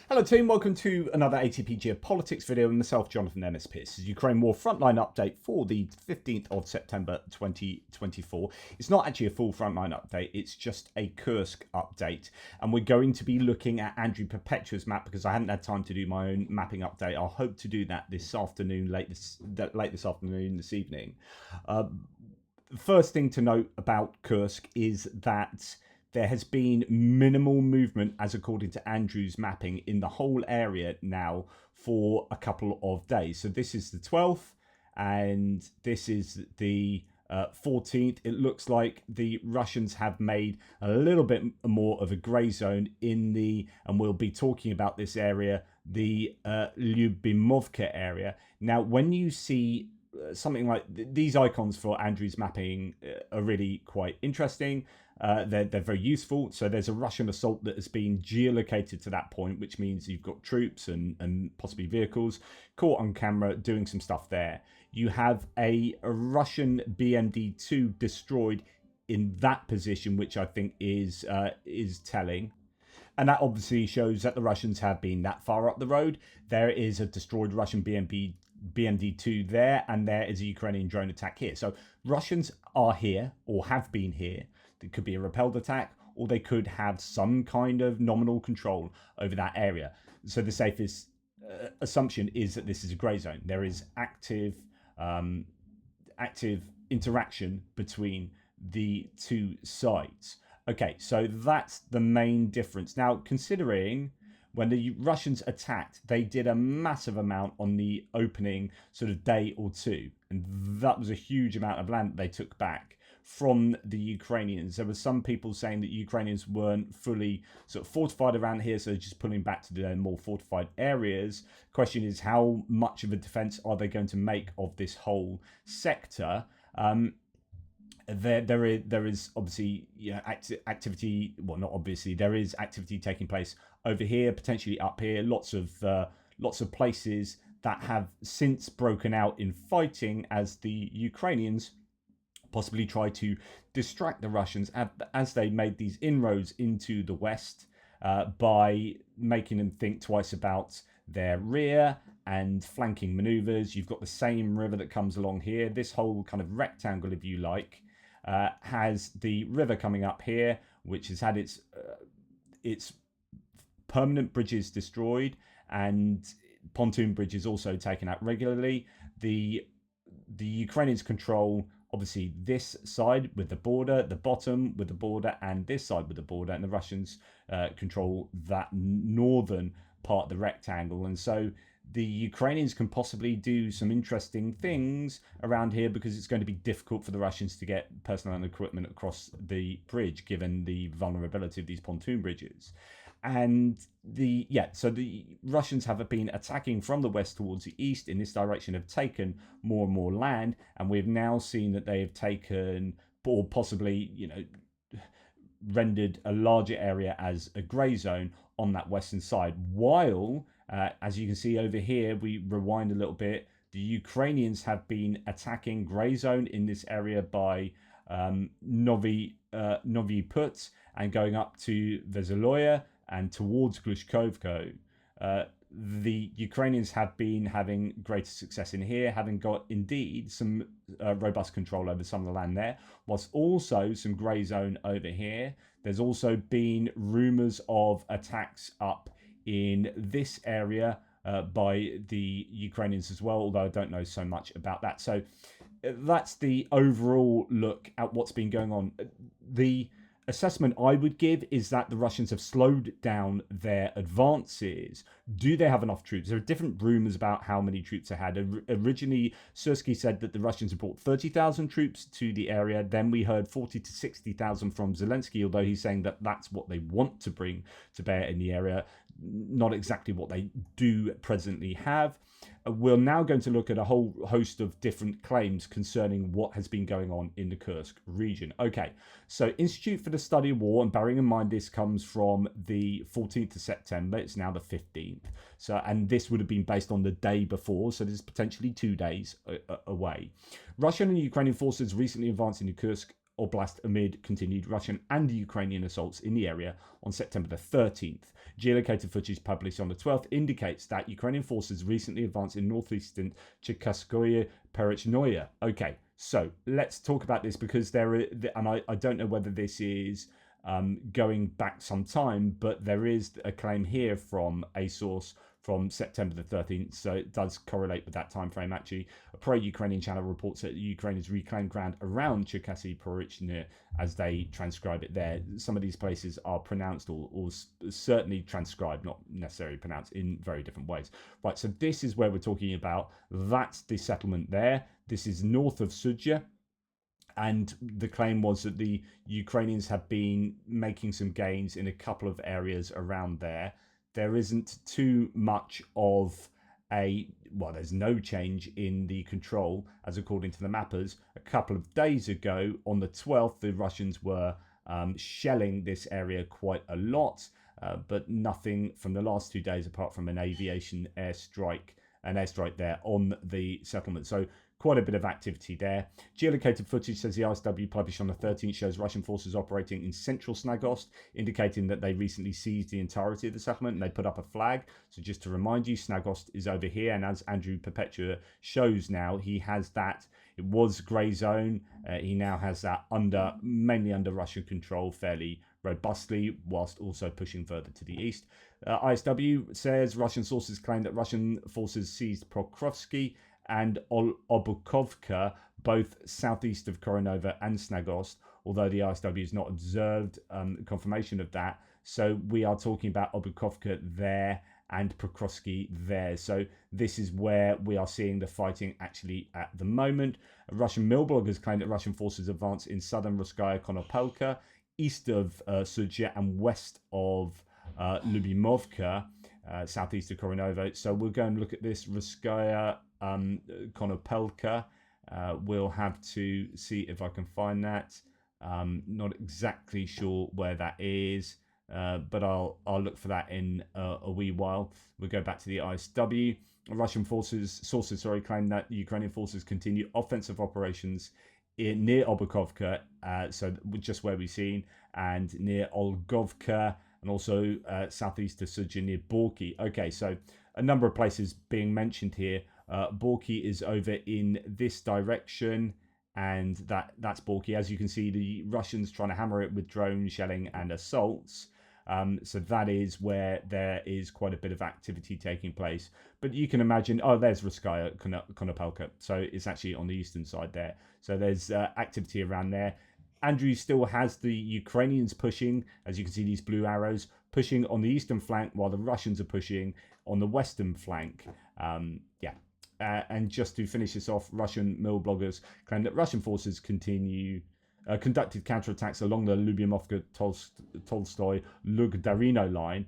Hello team, welcome to another ATP Geopolitics video with myself, Jonathan Ennis Pierce. This is Ukraine War Frontline update for the 15th of September 2024. It's not actually a full frontline update, it's just a Kursk update. And we're going to be looking at Andrew Perpetua's map because I hadn't had time to do my own mapping update. I'll hope to do that this afternoon, late this afternoon, this evening. First thing to note about Kursk is that there has been minimal movement, as according to Andrew's mapping, in the whole area now for a couple of days. So this is the 12th and this is the 14th. It looks like the Russians have made a little bit more of a grey zone in the, and we'll be talking about this area, the Lyubimovka area. Now, when you see something like these icons for Andrew's mapping are really quite interesting. They're very useful. So there's a Russian assault that has been geolocated to that point, which means you've got troops and possibly vehicles caught on camera doing some stuff there. You have a Russian BMD-2 destroyed in that position, which I think is telling. And that obviously shows that the Russians have been that far up the road. There is a destroyed Russian BMD-2 there, and there is a Ukrainian drone attack here. So Russians are here, or have been here. It could be a repelled attack, or they could have some kind of nominal control over that area. So the safest assumption is that this is a grey zone. There is active interaction between the two sides. Okay, so that's the main difference. Now, considering when the Russians attacked, they did a massive amount on the opening sort of day or two. And that was a huge amount of land that they took back from the Ukrainians. There were some people saying that Ukrainians weren't fully sort of fortified around here, so just pulling back to their more fortified areas. Question is, how much of a defense are they going to make of this whole sector? There is obviously activity. Well, not obviously. There is activity taking place over here, potentially up here. Lots of places that have since broken out in fighting as the Ukrainians possibly try to distract the Russians as they made these inroads into the west by making them think twice about their rear and flanking maneuvers. You've got the same river that comes along here. This whole kind of rectangle, if you like, has the river coming up here, which has had its permanent bridges destroyed and pontoon bridges also taken out regularly. The Ukrainians control obviously this side with the border, the bottom with the border, and this side with the border, and the Russians control that northern part of the rectangle. And so the Ukrainians can possibly do some interesting things around here because it's going to be difficult for the Russians to get personnel and equipment across the bridge given the vulnerability of these pontoon bridges. And so the Russians have been attacking from the west towards the east in this direction, have taken more and more land, and we've now seen that they have taken, or possibly, rendered a larger area as a grey zone on that western side. While, as you can see over here, we rewind a little bit, the Ukrainians have been attacking grey zone in this area by Novi Put and going up to Veseloya and towards Glushkovko. The Ukrainians have been having greater success in here, having got indeed some robust control over some of the land there, whilst also some grey zone over here. There's also been rumours of attacks up in this area by the Ukrainians as well, although I don't know so much about that. So that's the overall look at what's been going on. The assessment I would give is that the Russians have slowed down their advances. Do they have enough troops? There are different rumors about how many troops they had. Originally, Sursky said that the Russians had brought 30,000 troops to the area. Then we heard 40 to 60,000 from Zelensky, although he's saying that that's what they want to bring to bear in the area, not exactly what they do presently have. We're now going to look at a whole host of different claims concerning what has been going on in the Kursk region. Okay, so Institute for the Study of War, and bearing in mind this comes from the 14th of September, it's now the 15th. So, and this would have been based on the day before, so this is potentially 2 days away. Russian and Ukrainian forces recently advanced into Kursk Oblast amid continued Russian and Ukrainian assaults in the area on September the 13th. Geolocated footage published on the 12th indicates that Ukrainian forces recently advanced in northeastern Cherkasskoye Perechnaya. Okay, so let's talk about this because and I don't know whether this is going back some time, but there is a claim here from a source from September the 13th, so it does correlate with that time frame. Actually, a pro-Ukrainian channel reports that Ukraine has reclaimed ground around Cherkasy Porichny, as they transcribe it there. Some of these places are pronounced or certainly transcribed, not necessarily pronounced, in very different ways. Right, so this is where we're talking about. That's the settlement there. This is north of Sudzha. And the claim was that the Ukrainians have been making some gains in a couple of areas around there. There isn't too much of there's no change in the control, as according to the mappers. A couple of days ago, on the 12th, the Russians were shelling this area quite a lot, but nothing from the last 2 days apart from an airstrike there on the settlement. So quite a bit of activity there. Geolocated footage, says the ISW, published on the 13th, shows Russian forces operating in central Snagost, indicating that they recently seized the entirety of the settlement and they put up a flag. So just to remind you, Snagost is over here, and as Andrew Perpetua shows now, he has that. It was grey zone. He now has that mainly under Russian control fairly robustly, whilst also pushing further to the east. ISW says Russian sources claim that Russian forces seized Pokrovsky and Obukovka, both southeast of Koronova and Snagost, although the ISW has not observed confirmation of that. So we are talking about Obukovka there and Pokrovsky there. So this is where we are seeing the fighting actually at the moment. Russian mill bloggers claim that Russian forces advance in southern Ruskaya Konopelka, east of Sudzha and west of Lyubimovka, southeast of Koronova. So we'll go and look at this Ruskaya Konopelka. We'll have to see if I can find that. Not exactly sure where that is, but I'll look for that in a wee while. We'll go back to the ISW. Russian sources claim that Ukrainian forces continue offensive operations near Obukovka, so just where we've seen, and near Olgovka, and also southeast of Sudzha near Borky. Okay, so a number of places being mentioned here. Borky is over in this direction, and that's Borky. As you can see, the Russians trying to hammer it with drone shelling and assaults. So that is where there is quite a bit of activity taking place. But you can imagine, there's Ruskaya Konopelka. So it's actually on the eastern side there. So there's activity around there. Andrew still has the Ukrainians pushing, as you can see these blue arrows, pushing on the eastern flank while the Russians are pushing on the western flank. And just to finish this off, Russian mill bloggers claim that Russian forces conducted counterattacks along the Lyubimovka-Tolstoy Lug-Darino line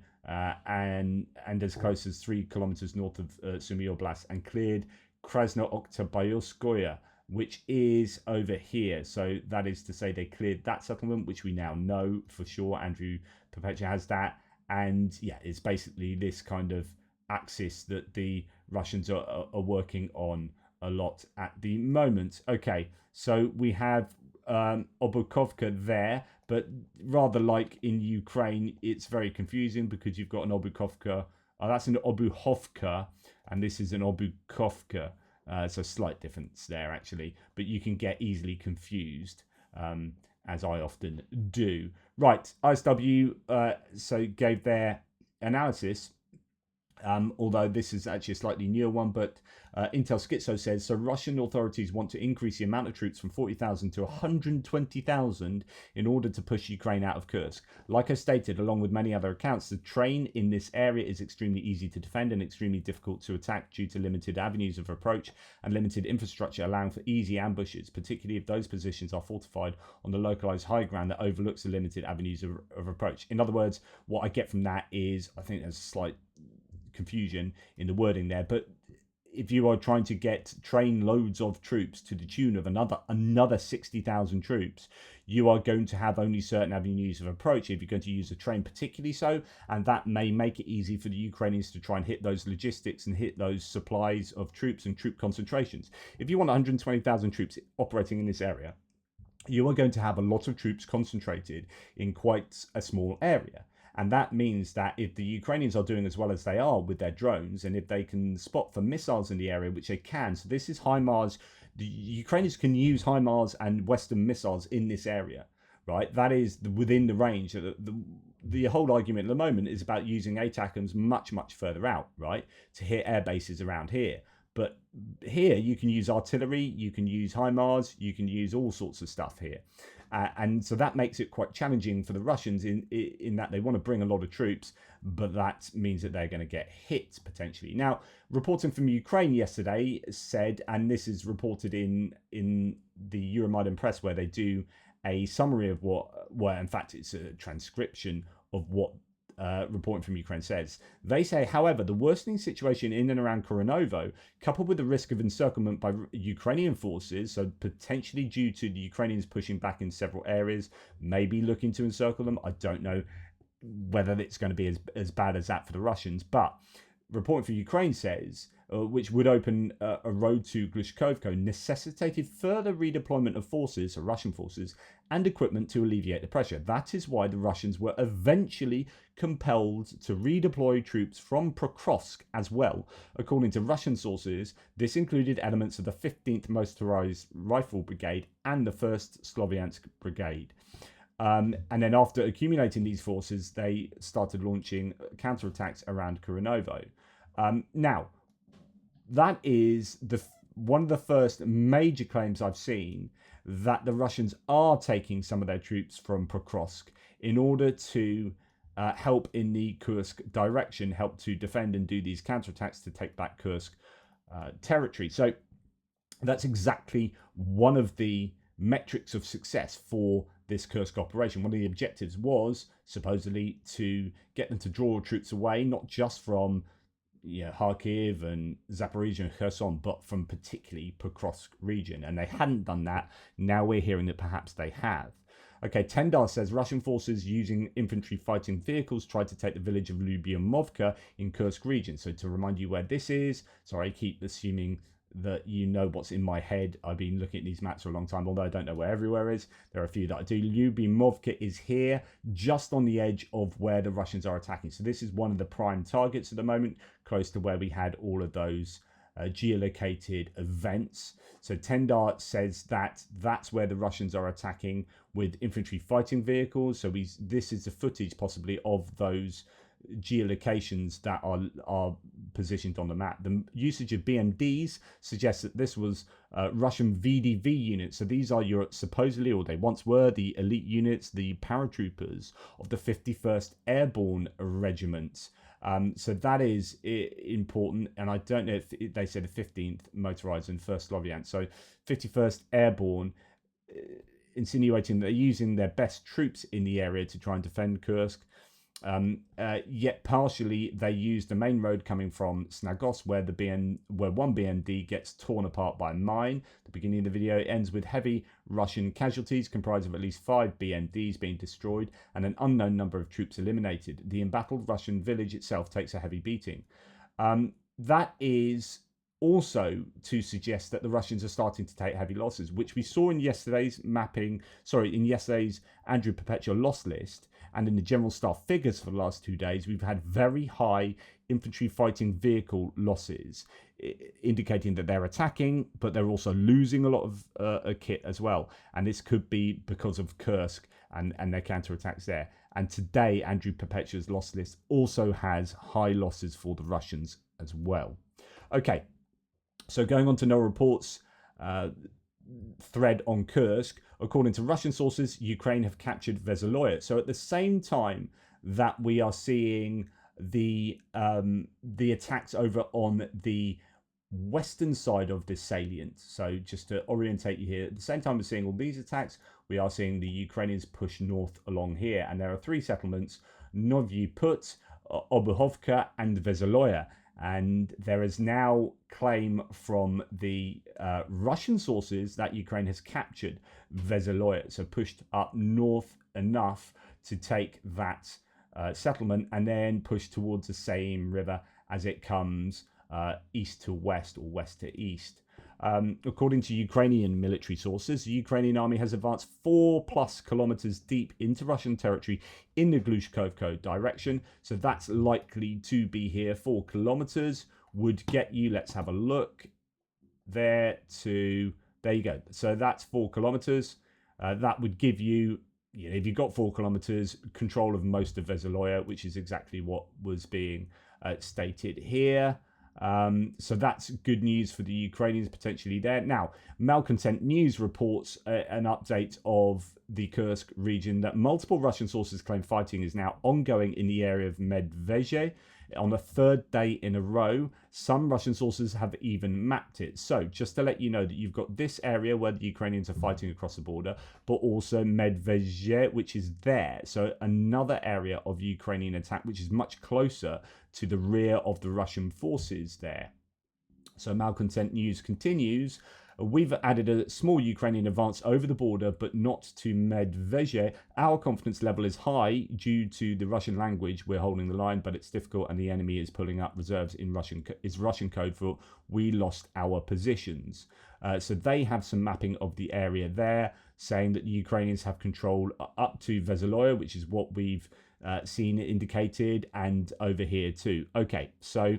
and as close as 3 kilometers north of Sumy Oblast, and cleared Krasno-Oktyabylskoye, which is over here. So that is to say they cleared that settlement, which we now know for sure. Andrew Perpetua has that. And yeah, it's basically this kind of axis that the Russians are working on a lot at the moment. Okay, so we have Obukovka there, but rather like in Ukraine, it's very confusing because you've got an Obukovka. That's an Obuhovka, and this is an Obukovka. So slight difference there actually, but you can get easily confused, as I often do. Right, ISW so gave their analysis. Although this is actually a slightly newer one, but Intel Schizo says, so Russian authorities want to increase the amount of troops from 40,000 to 120,000 in order to push Ukraine out of Kursk. Like I stated, along with many other accounts, the terrain in this area is extremely easy to defend and extremely difficult to attack due to limited avenues of approach and limited infrastructure, allowing for easy ambushes, particularly if those positions are fortified on the localized high ground that overlooks the limited avenues of approach. In other words, what I get from that is, I think there's a slight confusion in the wording there, but if you are trying to get train loads of troops to the tune of another 60,000 troops, you are going to have only certain avenues of approach if you're going to use a train, particularly so, and that may make it easy for the Ukrainians to try and hit those logistics and hit those supplies of troops and troop concentrations. If you want 120,000 troops operating in this area, you are going to have a lot of troops concentrated in quite a small area. And that means that if the Ukrainians are doing as well as they are with their drones, and if they can spot for missiles in the area, which they can, so this is HIMARS, the Ukrainians can use HIMARS and Western missiles in this area, right? That is within the range. The whole argument at the moment is about using ATACMS much, much further out, right, to hit air bases around here. But here you can use artillery, you can use HIMARS, you can use all sorts of stuff here. And so that makes it quite challenging for the Russians in that they want to bring a lot of troops, but that means that they're going to get hit potentially. Now, reporting from Ukraine yesterday said, and this is reported in the Euromaidan press, where they do a summary of where in fact it's a transcription of what reporting from Ukraine says. They say, however, the worsening situation in and around Koronovo, coupled with the risk of encirclement by Ukrainian forces, so potentially due to the Ukrainians pushing back in several areas, maybe looking to encircle them. I don't know whether it's going to be as bad as that for the Russians, but reporting from Ukraine says, which would open a road to Glushkovko, necessitated further redeployment of forces, so Russian forces, and equipment to alleviate the pressure. That is why the Russians were eventually compelled to redeploy troops from Prokrovsk as well. According to Russian sources, this included elements of the 15th Motorized Rifle Brigade and the 1st Sloviansk Brigade. And then after accumulating these forces, they started launching counterattacks around Koronovo. Now, that is one of the first major claims I've seen that the Russians are taking some of their troops from Prokrovsk in order to help in the Kursk direction, help to defend and do these counterattacks to take back Kursk territory. So that's exactly one of the metrics of success for this Kursk operation. One of the objectives was supposedly to get them to draw troops away, not just from Kharkiv and Zaporizhia and Kherson, but from particularly Pokrovsk region. And they hadn't done that. Now we're hearing that perhaps they have. Okay, Tendar says Russian forces using infantry fighting vehicles tried to take the village of Lyubimovka in Kursk region. So to remind you where this is, sorry, I keep assuming that you know what's in my head. I've been looking at these maps for a long time, although I don't know where everywhere is. There are a few that I do. Lyubimovka is here, just on the edge of where the Russians are attacking. So this is one of the prime targets at the moment, close to where we had all of those geolocated events. So Tendar says that that's where the Russians are attacking with infantry fighting vehicles. So this is the footage possibly of those geolocations that are positioned on the map. The usage of BMDs suggests that this was Russian VDV units. So these are your supposedly, or they once were, the elite units, the paratroopers of the 51st Airborne Regiment. So that is important, and I don't know if they said the 15th Motorized and 1st Sloviansk. So 51st Airborne, insinuating they're using their best troops in the area to try and defend Kursk. Yet partially they use the main road coming from Snagos, where one BMD gets torn apart by a mine. The beginning of the video ends with heavy Russian casualties comprised of at least 5 BMDs being destroyed and an unknown number of troops eliminated. The embattled Russian village itself takes a heavy beating. That is also to suggest that the Russians are starting to take heavy losses, which we saw in yesterday's Andrew Perpetual loss list. And in the general staff figures for the last 2 days, we've had very high infantry fighting vehicle losses, indicating that they're attacking, but they're also losing a lot of kit as well. And this could be because of Kursk and their counterattacks there. And today, Andrew Perpetual's loss list also has high losses for the Russians as well. Okay, so going on to No Reports thread on Kursk. According to Russian sources, Ukraine have captured Vesoloya. So at the same time that we are seeing the attacks over on the western side of this salient, so just to orientate you here, at the same time we're seeing all these attacks, we are seeing the Ukrainians push north along here, and there are 3 settlements: Novyi Put, Obuhovka, and Vesoloya. And there is now claim from the Russian sources that Ukraine has captured Vesoloya, so pushed up north enough to take that settlement and then push towards the same river as it comes east to west or west to east. According to Ukrainian military sources, the Ukrainian army has advanced 4+ kilometers deep into Russian territory in the Glushkovko direction. So that's likely to be here. 4 kilometers would get you, let's have a look, there you go. So that's 4 kilometers. That would give you, if you've got 4 kilometers, control of most of Veseloya, which is exactly what was being stated here. So that's good news for the Ukrainians potentially there. Now, Malcontent News reports an update of the Kursk region that multiple Russian sources claim fighting is now ongoing in the area of Medvezhe on the 3rd day in a row. Some Russian sources have even mapped it. So just to let you know that you've got this area where the Ukrainians are fighting across the border, but also Medvezhe, which is there. So another area of Ukrainian attack, which is much closer to the rear of the Russian forces there. So Malcontent News continues. We've added a small Ukrainian advance over the border, but not to Medvezhe. Our confidence level is high due to the Russian language. We're holding the line, but it's difficult, and the enemy is pulling up reserves in Russian code for "we lost our positions." So they have some mapping of the area there, saying that the Ukrainians have control up to Veseloya, which is what we've seen indicated, and over here too. Okay, so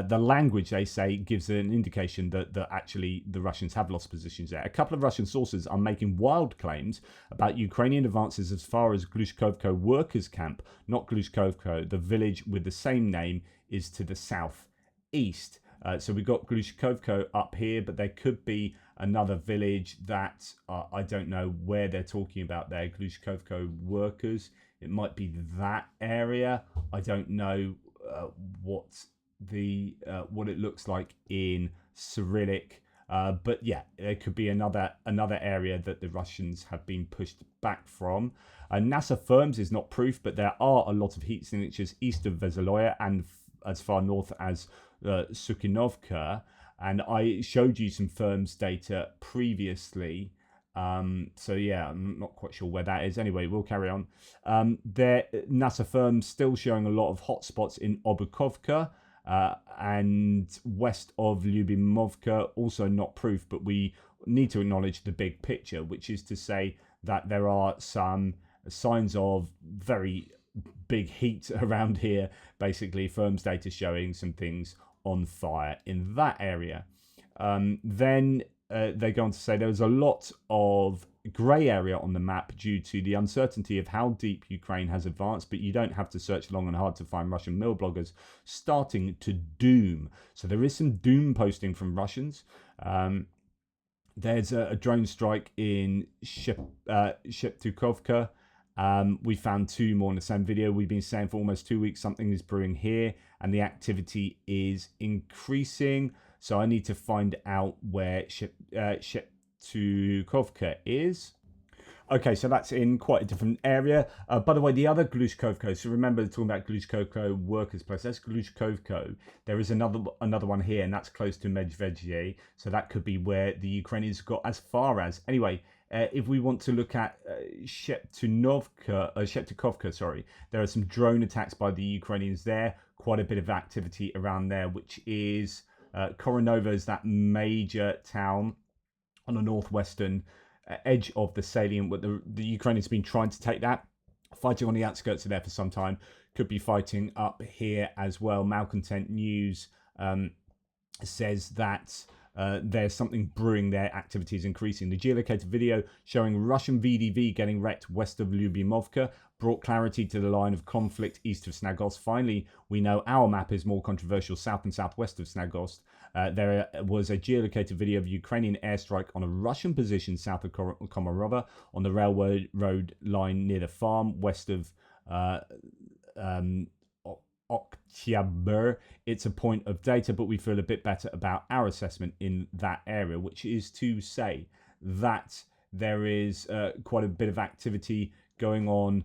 the language, they say, gives an indication that actually the Russians have lost positions there. A couple of Russian sources are making wild claims about Ukrainian advances as far as Glushkovko workers' camp, not Glushkovko. The village with the same name is to the southeast. So we've got Glushkovko up here, but there could be another village that I don't know where they're talking about there. Glushkovko workers. It might be that area. I don't know what it looks like in Cyrillic, but yeah, there could be another area that the Russians have been pushed back from. NASA firms is not proof, but there are a lot of heat signatures east of Veseloya and as far north as Sukhinovka, and I showed you some firms data previously. So yeah, I'm not quite sure where that is. Anyway, we'll carry on. NASA firms still showing a lot of hotspots in Obukovka and west of Lyubimovka, also not proof, but we need to acknowledge the big picture, which is to say that there are some signs of very big heat around here. Basically, firms data showing some things on fire in that area. Then they go on to say there was a lot of grey area on the map due to the uncertainty of how deep Ukraine has advanced, but you don't have to search long and hard to find Russian mill bloggers starting to doom. So there is some doom posting from Russians. There's a drone strike in Sheptukovka. We found 2 more in the same video. We've been saying for almost 2 weeks something is brewing here, and the activity is increasing. So I need to find out where Sheptukovka is. Okay, so that's in quite a different area. By the way, the other Glushkovko, so remember talking about Glushkovko workers' place, that's Glushkovko. There is another one here, and that's close to Medvedje. So that could be where the Ukrainians got as far as. Anyway, if we want to look at Sheptukovka, sorry, there are some drone attacks by the Ukrainians there. Quite a bit of activity around there, which is Koronova is that major town on the northwestern edge of the salient. But the Ukrainians have been trying to take that, fighting on the outskirts of there for some time. Could be fighting up here as well. Malcontent News says that there's something brewing there. Activity is increasing. The geolocated video showing Russian VDV getting wrecked west of Lyubimovka brought clarity to the line of conflict east of Snagost. Finally, we know our map is more controversial south and southwest of Snagost. There was a geolocated video of Ukrainian airstrike on a Russian position south of Komarova on the railroad line near the farm west of Oktyabr. It's a point of data, but we feel a bit better about our assessment in that area, which is to say that there is quite a bit of activity going on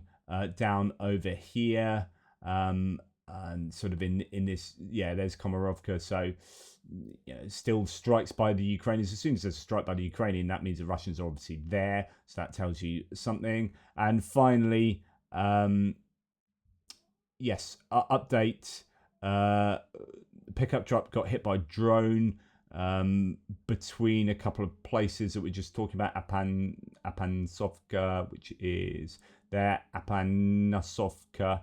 down over here, and sort of in this, yeah, there's Komarovka. So still strikes by the Ukrainians. As soon as there's a strike by the Ukrainian, that means the Russians are obviously there, so that tells you something. And finally, yes, update, pickup truck got hit by drone between a couple of places that we're just talking about, Apansovka, which is there, Apanasovka.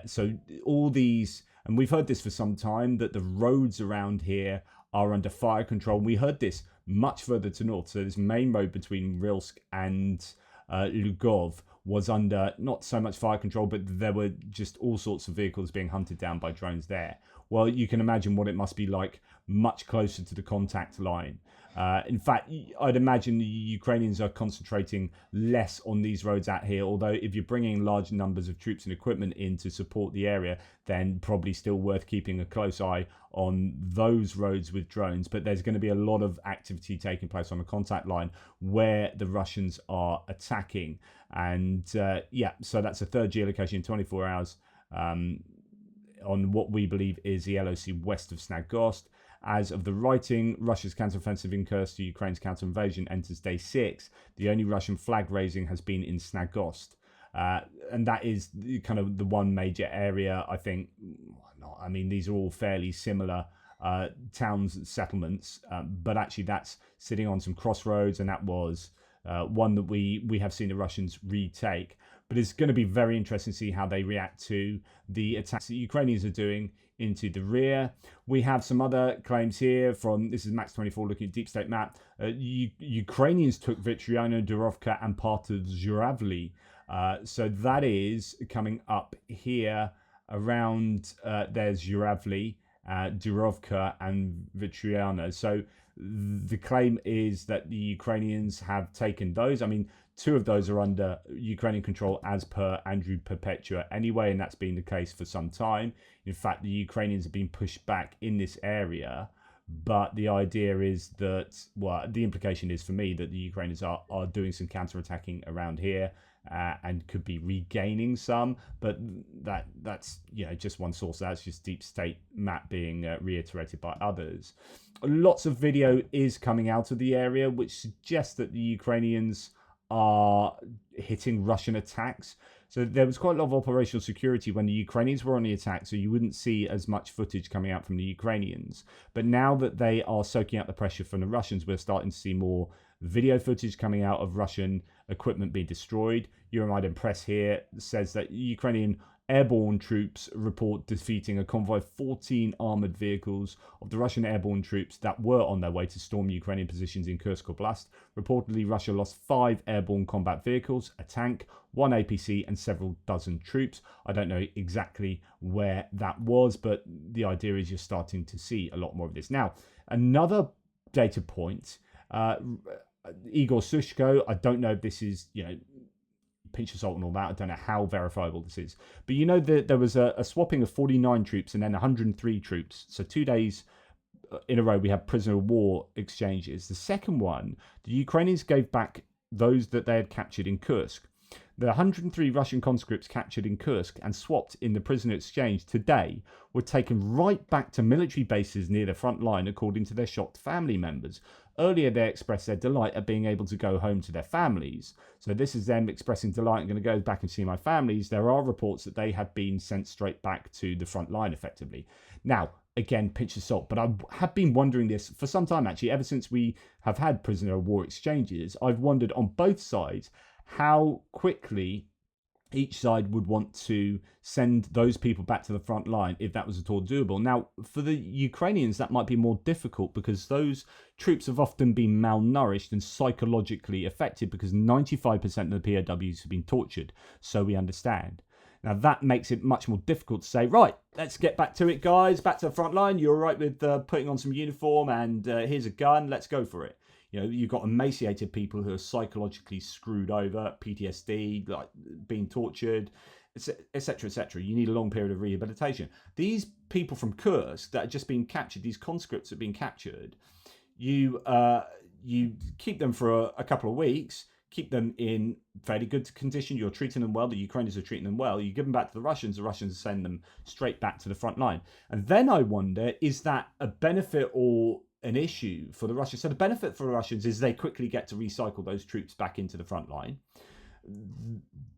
So all these, and we've heard this for some time, that the roads around here are under fire control. We heard this much further to north. So this main road between Rilsk and Lugov was under not so much fire control, but there were just all sorts of vehicles being hunted down by drones there. Well, you can imagine what it must be like much closer to the contact line. In fact, I'd imagine the Ukrainians are concentrating less on these roads out here, although if you're bringing large numbers of troops and equipment in to support the area, then probably still worth keeping a close eye on those roads with drones. But there's going to be a lot of activity taking place on the contact line where the Russians are attacking. And so that's a third geolocation in 24 hours on what we believe is the LOC west of Snagost. As of the writing, Russia's counteroffensive in Kursk to Ukraine's counter-invasion enters day 6. The only Russian flag raising has been in Snagost. And that is kind of the one major area, I think. I mean, these are all fairly similar towns and settlements, but actually that's sitting on some crossroads, and that was one that we have seen the Russians retake. But it's going to be very interesting to see how they react to the attacks that Ukrainians are doing into the rear. We have some other claims here from, this is Max24 looking at Deep State map. Ukrainians took Vytriano, Durovka and part of Zhuravli. So that is coming up here around, there's Zhuravli, Durovka and Vytriano. So the claim is that the Ukrainians have taken those. I mean, 2 of those are under Ukrainian control as per Andrew Perpetua anyway, and that's been the case for some time. In fact, the Ukrainians have been pushed back in this area, but the idea is that, well, the implication is for me that the Ukrainians are doing some counter-attacking around here and could be regaining some, but that's just one source. That's just Deep State map being reiterated by others. Lots of video is coming out of the area, which suggests that the Ukrainians are hitting Russian attacks. So there was quite a lot of operational security when the Ukrainians were on the attack, so you wouldn't see as much footage coming out from the Ukrainians. But now that they are soaking up the pressure from the Russians, we're starting to see more video footage coming out of Russian equipment being destroyed. Euromaidan Press here says that Ukrainian airborne troops report defeating a convoy of 14 armoured vehicles of the Russian airborne troops that were on their way to storm Ukrainian positions in Kursk Oblast. Reportedly, Russia lost 5 airborne combat vehicles, a tank, 1 APC and several dozen troops. I don't know exactly where that was, but the idea is you're starting to see a lot more of this. Now, another data point, Igor Sushko, I don't know if this is, pinch of salt and all that. I don't know how verifiable this is. But there was a swapping of 49 troops and then 103 troops. So 2 days in a row we had prisoner of war exchanges. The second one, the Ukrainians gave back those that they had captured in Kursk. The 103 Russian conscripts captured in Kursk and swapped in the prisoner exchange today were taken right back to military bases near the front line, according to their shocked family members. Earlier, they expressed their delight at being able to go home to their families. So this is them expressing delight. I'm going to go back and see my families. There are reports that they have been sent straight back to the front line, effectively. Now, again, pinch of salt, but I have been wondering this for some time, actually, ever since we have had prisoner of war exchanges. I've wondered on both sides how quickly each side would want to send those people back to the front line if that was at all doable. Now, for the Ukrainians, that might be more difficult because those troops have often been malnourished and psychologically affected because 95% of the POWs have been tortured, so we understand. Now, that makes it much more difficult to say, right, let's get back to it, guys, back to the front line. You're all right with putting on some uniform and here's a gun, let's go for it. You've got emaciated people who are psychologically screwed over, PTSD, like being tortured, etc., etc. You need a long period of rehabilitation. These people from Kursk that are just being captured, these conscripts that are being captured, you keep them for a couple of weeks, keep them in fairly good condition. You're treating them well. The Ukrainians are treating them well. You give them back to the Russians send them straight back to the front line. And then I wonder, is that a benefit or an issue for the Russians? So the benefit for the Russians is they quickly get to recycle those troops back into the front line.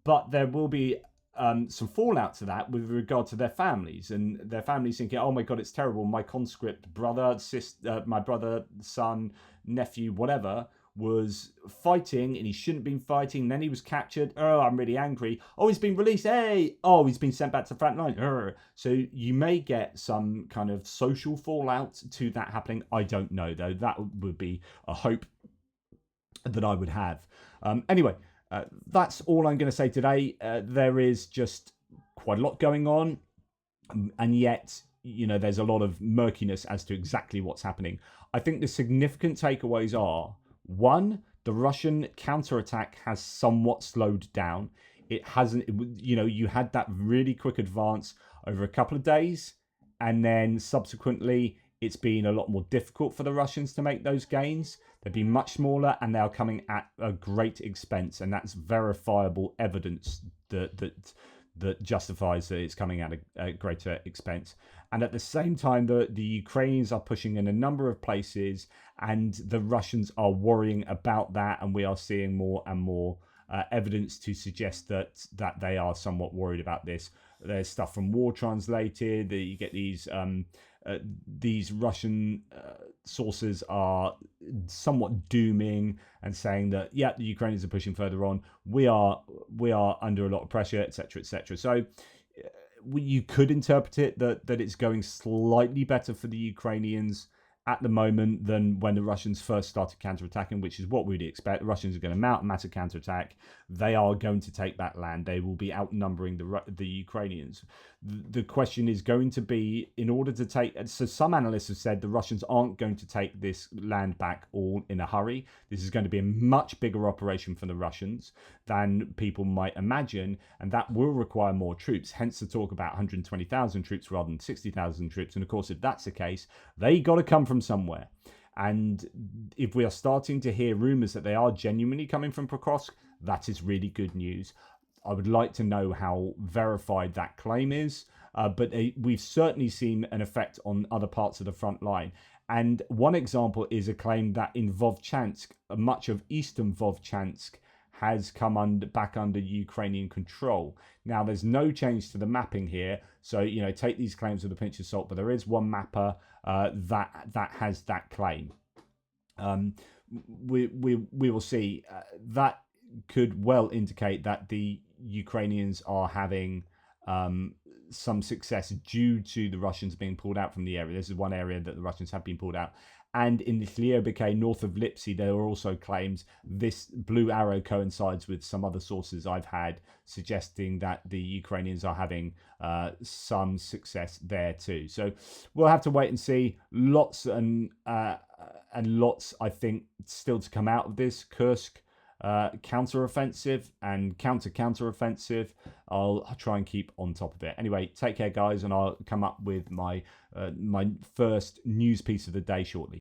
But there will be some fallout to that with regard to their families, and their families thinking, oh my god, it's terrible, my conscript brother, sister, my brother, son, nephew, whatever, was fighting and he shouldn't have been fighting, then he was captured, oh, I'm really angry, oh, he's been released, hey, oh, he's been sent back to front line. So you may get some kind of social fallout to that happening. I don't know, though. That would be a hope that I would have. Anyway, that's all I'm going to say today. There is just quite a lot going on, and yet, there's a lot of murkiness as to exactly what's happening. I think the significant takeaways are, one, the Russian counterattack has somewhat slowed down. It hasn't, you had that really quick advance over a couple of days, and then subsequently it's been a lot more difficult for the Russians to make those gains. They've been much smaller, and they are coming at a great expense, and that's verifiable evidence that justifies that it's coming at a greater expense. And at the same time, the Ukrainians are pushing in a number of places, and the Russians are worrying about that, and we are seeing more and more evidence to suggest that they are somewhat worried about this. There's stuff from War Translated that you get these Russian sources are somewhat dooming and saying that, yeah, the Ukrainians are pushing further on. We are under a lot of pressure, etc., etc. So you could interpret it that it's going slightly better for the Ukrainians at the moment than when the Russians first started counterattacking, which is what we'd expect. The Russians are going to mount a massive counterattack. They are going to take back land. They will be outnumbering the Ukrainians. The question is going to be, in order to take... So some analysts have said the Russians aren't going to take this land back all in a hurry. This is going to be a much bigger operation for the Russians than people might imagine, and that will require more troops. Hence the talk about 120,000 troops rather than 60,000 troops. And of course, if that's the case, they got to come from somewhere. And if we are starting to hear rumors that they are genuinely coming from Kursk, that is really good news. I would like to know how verified that claim is, but we've certainly seen an effect on other parts of the front line. And one example is a claim that in Vovchansk, much of eastern Vovchansk has come back under Ukrainian control. Now, there's no change to the mapping here, so take these claims with a pinch of salt. But there is one mapper that has that claim. We will see. That could well indicate that the Ukrainians are having some success due to the Russians being pulled out from the area. This is one area that the Russians have been pulled out. And in the Slierbeke, north of Lipsy, there are also claims. This blue arrow coincides with some other sources I've had suggesting that the Ukrainians are having some success there too. So we'll have to wait and see. Lots and lots, I think, still to come out of this Kursk counter-offensive and counter-offensive. I'll try and keep on top of it. Anyway, take care, guys, and I'll come up with my first news piece of the day shortly.